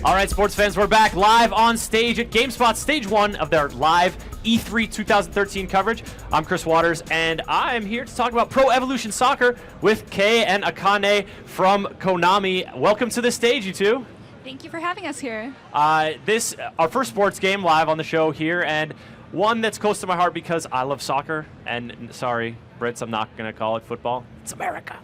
All right, sports fans, we're back live on stage at Gamespot, stage 1 of their live E3 2013 coverage. I'm Chris Waters, and I'm here to talk about Pro Evolution Soccer with Kei and Akane from Konami. Welcome to the stage, you two. Thank you for having us here. This our first sports game live on the show here, and one that's close to my heart because I love soccer. And sorry, Brits, I'm not going to call it football. It's America.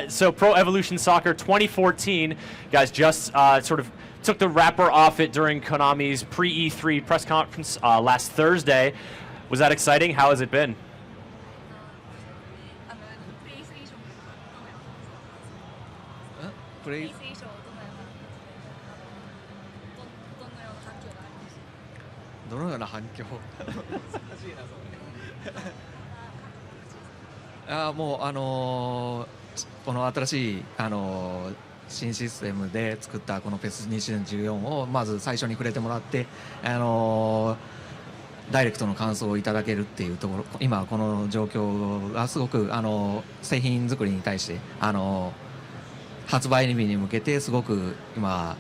So Pro Evolution Soccer 2014, guys, just sort of took the wrapper off it during Konami's pre-E3 press conference last Thursday. Was that exciting? How has it been? PlayStation どのような反響もうこの新しい新システムで作ったこの PES2014 をまず最初に触れてもらってダイレクトの感想をいただけるっていうところ、今この状況がすごく製品作りに対して発売日に向けてすごく今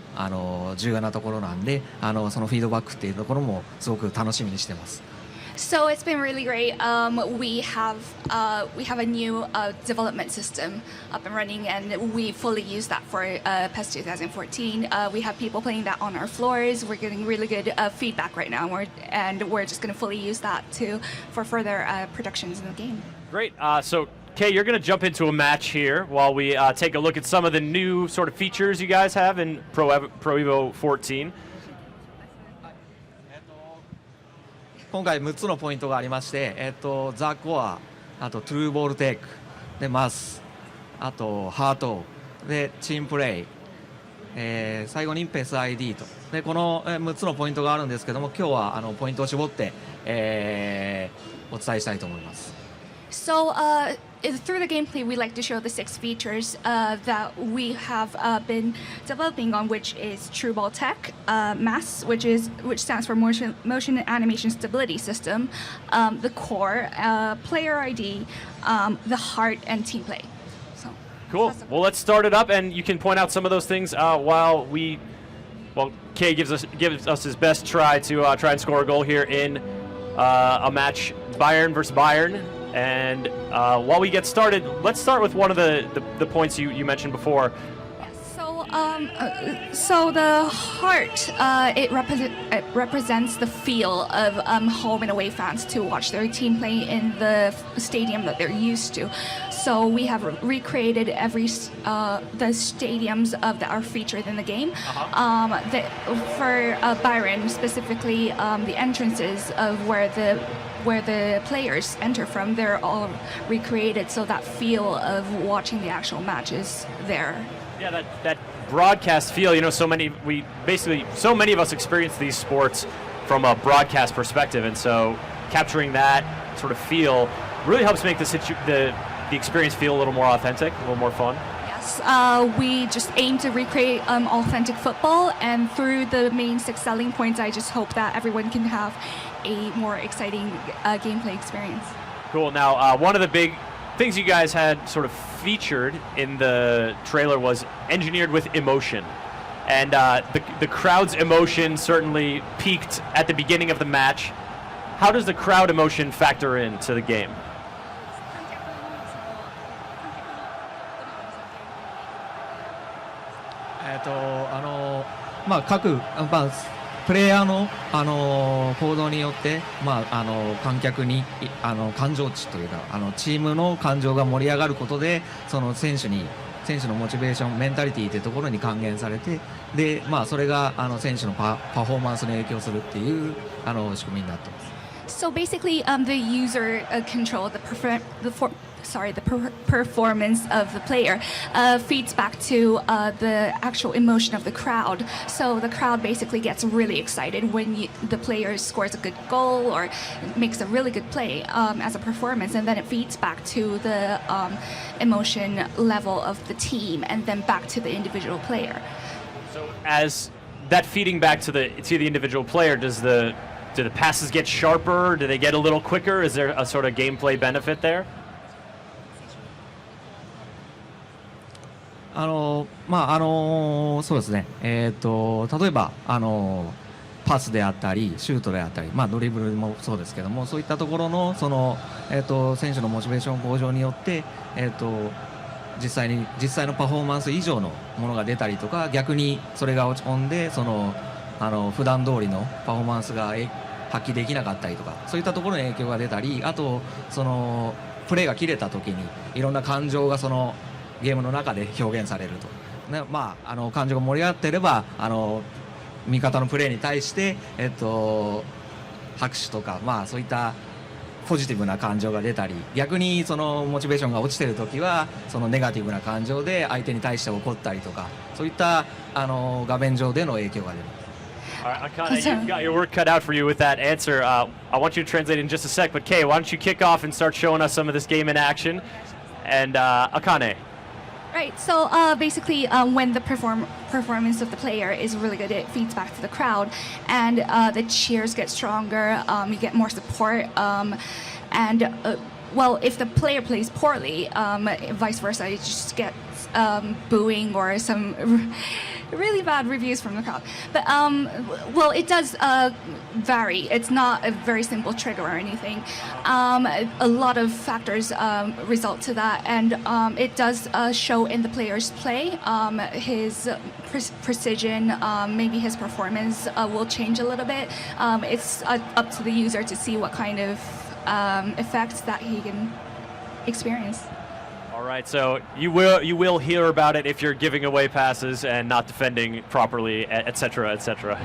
重要なところなんでそのフィードバックっていうところもすごく楽しみにしてます。So it's been really great. We have a new development system up and running, and we fully use that for PES 2014. We have people playing that on our floors. We're getting really good feedback right now, and we're just going to fully use that for further productions in the game. Great. So Kei, you're going to jump into a match here while we take a look at some of the new sort of features you guys have in Pro Evo 14. 今回6つのポイントがありまして、ザ・コア、あとトゥルーボールテイクでマス、あとハートでチームプレイ、最後にペス ID とでこの6つのポイントがあるんですけども、今日はポイントを絞って、お伝えしたいと思います。So through the gameplay, we like to show the 6 features that we have been developing on, which is True Ball Tech, MAS, which stands for Motion and Animation Stability System, the Core, Player ID, the Heart, and Team Play. So, cool. Well, let's start it up, and you can point out some of those things while Kei gives us his best try to try and score a goal here in a match, Bayern versus Bayern. And while we get started, let's start with one of the points you mentioned before. So the heart, it represents the feel of home and away fans to watch their team play in the stadium that they're used to. So we have recreated the stadiums that are featured in the game. For Byron specifically, the entrances of where the players enter from, they're all recreated, so that feel of watching the actual match is there. Yeah, that broadcast feel, so many of us experience these sports from a broadcast perspective, and so capturing that sort of feel really helps make the experience feel a little more authentic, a little more fun. Yes, we just aim to recreate authentic football, and through the main 6 selling points, I just hope that everyone can have a more exciting gameplay experience. Cool. Now, one of the big things you guys had sort of featured in the trailer was engineered with emotion. And the crowd's emotion certainly peaked at the beginning of the match. How does the crowd emotion factor into the game? 各プレイヤーの行動によって観客に感情値というかチームの感情が盛り上がることでその選手のモチベーションメンタリティというところに還元されてでそれが選手のパフォーマンスに影響するっていう仕組みになっています。So basically, the user control the performance of the player feeds back to the actual emotion of the crowd. So the crowd basically gets really excited when the player scores a good goal or makes a really good play as a performance, and then it feeds back to the emotion level of the team and then back to the individual player. So as that feeding back to the individual player, do the passes get sharper? Do they get a little quicker? Is there a sort of gameplay benefit there? そうですね、例えば、パスであったりシュートであったり、ドリブルもそうですけども、そういったところの選手のモチベーション向上によって、実際のパフォーマンス以上のものが出たりとか、逆にそれが落ち込んで普段通りのパフォーマンスが発揮できなかったりとか、そういったところに影響が出たり、あとプレーが切れた時にいろんな感情がゲームの中で表現されると、ね、感情が盛り上がっていれば味方のプレーに対して、拍手とか、そういったポジティブな感情が出たり、逆にモチベーションが落ちている時はネガティブな感情で相手に対して怒ったりとか、そういった画面上での影響が出ます。All right, Akane, you've got your work cut out for you with that answer. I want you to translate in just a sec, but Kay, why don't you kick off and start showing us some of this game in action? And Akane. Right, so basically when the performance of the player is really good, it feeds back to the crowd, and the cheers get stronger, you get more support, and well, if the player plays poorly, vice versa, you just get booing or some really bad reviews from the crowd. But well, it does vary. It's not a very simple trigger or anything. A lot of factors result to that, and it does show in the player's play. His precision, maybe his performance will change a little bit. It's up to the user to see what kind of effects that he can experience. All right, so you will hear about it if you're giving away passes and not defending properly, etc., etc.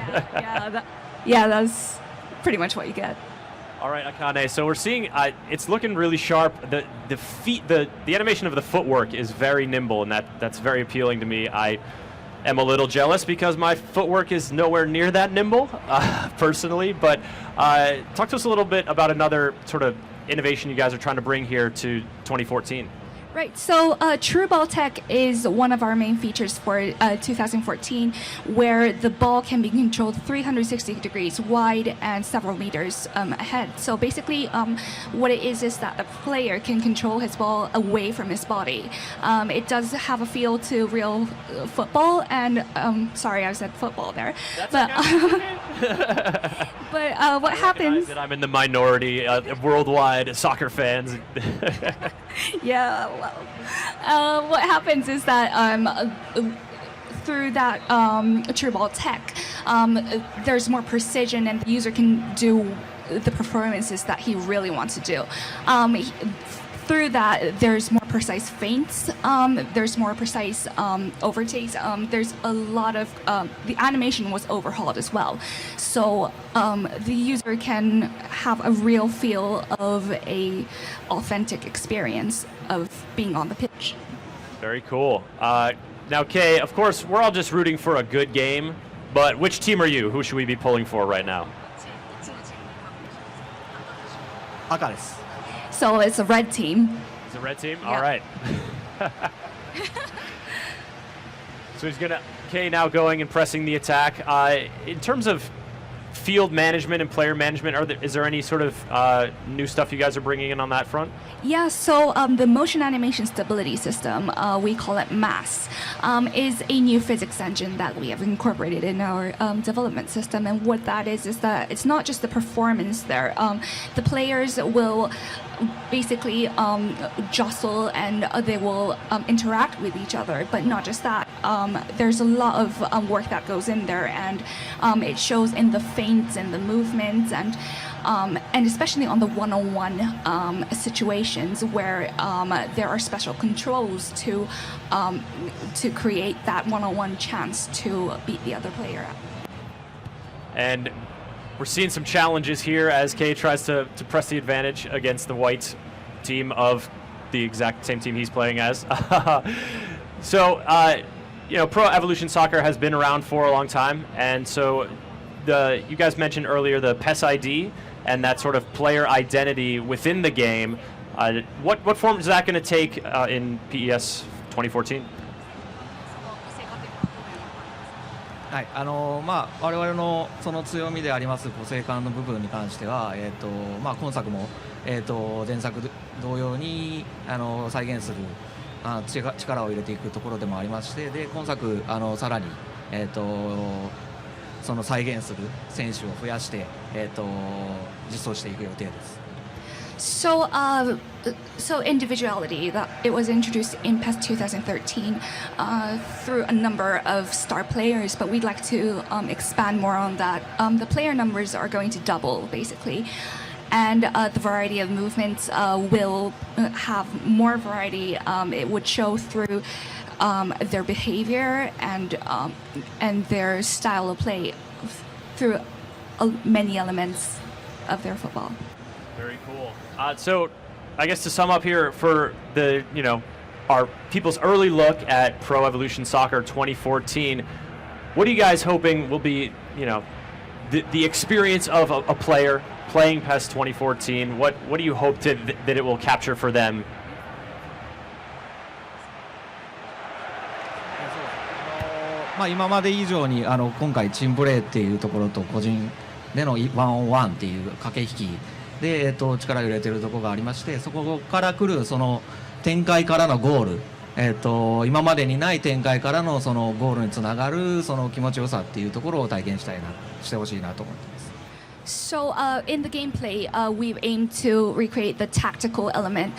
Yeah, that's pretty much what you get. All right, Akane. So we're seeing it's looking really sharp. The feet, the animation of the footwork is very nimble, and that's very appealing to me. I am a little jealous because my footwork is nowhere near that nimble, personally. But talk to us a little bit about another sort of innovation you guys are trying to bring here to 2014. Right, so True Ball Tech is one of our main features for 2014, where the ball can be controlled 360 degrees wide and several meters ahead. So basically, what it is that the player can control his ball away from his body. It does have a feel to real football, and sorry, I said football there. That's but okay. But what happens? That I'm in the minority of worldwide soccer fans. Yeah, well, what happens is that through that True Ball Tech, there's more precision, and the user can do the performances that he really wants to do. Through that, there's more precise feints, there's more precise overtakes, there's a lot of, the animation was overhauled as well. So the user can have a real feel of a authentic experience of being on the pitch. Very cool. Now, Kay, of course, we're all just rooting for a good game, but which team are you? Who should we be pulling for right now? 赤です。 So it's a red team. It's a red team? Yeah. All right. So he's going to, Kay now going and pressing the attack. In terms of field management and player management, is there any sort of new stuff you guys are bringing in on that front? Yeah, so the motion animation stability system, we call it MAS, is a new physics engine that we have incorporated in our development system. And what that is that it's not just the performance there. The players will basically jostle, and they will interact with each other, but not just that. There's a lot of work that goes in there, and it shows in the feints and the movements, and especially on the one-on-one situations where there are special controls to create that one-on-one chance to beat the other player. And we're seeing some challenges here as Kay tries to press the advantage against the white team of the exact same team he's playing as. So, you know, Pro Evolution Soccer has been around for a long time, and so you guys mentioned earlier the PES ID and that sort of player identity within the game. What form is that going to take in PES 2014? はい、我々のその強みであります個性感の部分に関しては、今作も、前作同様に再現する力を入れていくところでもありまして、で今作さらに、その再現する選手を増やして、実装していく予定です。So, so individuality, that it was introduced in PES 2013 through a number of star players, but we'd like to expand more on that. The player numbers are going to double, basically, and the variety of movements will have more variety. It would show through their behavior and their style of play through many elements of their football. Very cool. So, I guess to sum up here for the, our people's early look at Pro Evolution Soccer 2014, what are you guys hoping will be, the experience of a player playing PES 2014? What do you hope that it will capture for them? 今まで以上に今回チームプレーっていうところと個人でのワンオンワンっていう駆け引きで、力を入れているところがありまして、そこから来るその展開からのゴール、今までにない展開からのそのゴールにつながるその気持ちよさっていうところを体験してほしいなと思ってます。So in the gameplay, we've aimed to recreate the tactical element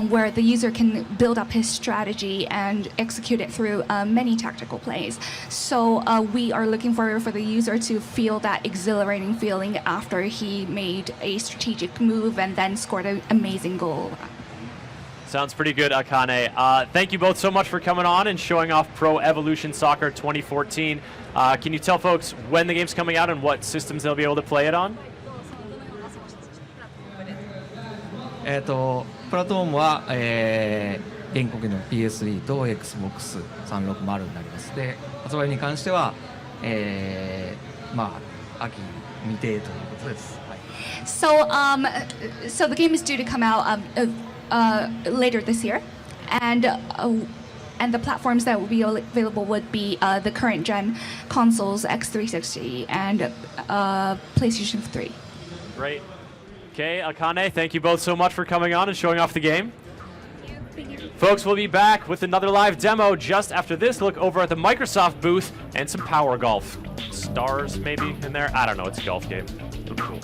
where the user can build up his strategy and execute it through many tactical plays. So we are looking for the user to feel that exhilarating feeling after he made a strategic move and then scored an amazing goal. Sounds pretty good, Akane. Thank you both so much for coming on and showing off Pro Evolution Soccer 2014. Can you tell folks when the game's coming out and what systems they'll be able to play it on? プラットフォームは、現国の PS3 と Xbox360 になります。で、発売に関しては、秋未定ということです。はい。So the game is due to come out later this year, and the platforms that will be available would be the current gen consoles, X360 and PlayStation 3. Great. Okay, Akane, thank you both so much for coming on and showing off the game. Thank you. Folks, we'll be back with another live demo just after this look over at the Microsoft booth and some Power Golf. Stars maybe in there? I don't know, it's a golf game. It'll be cool.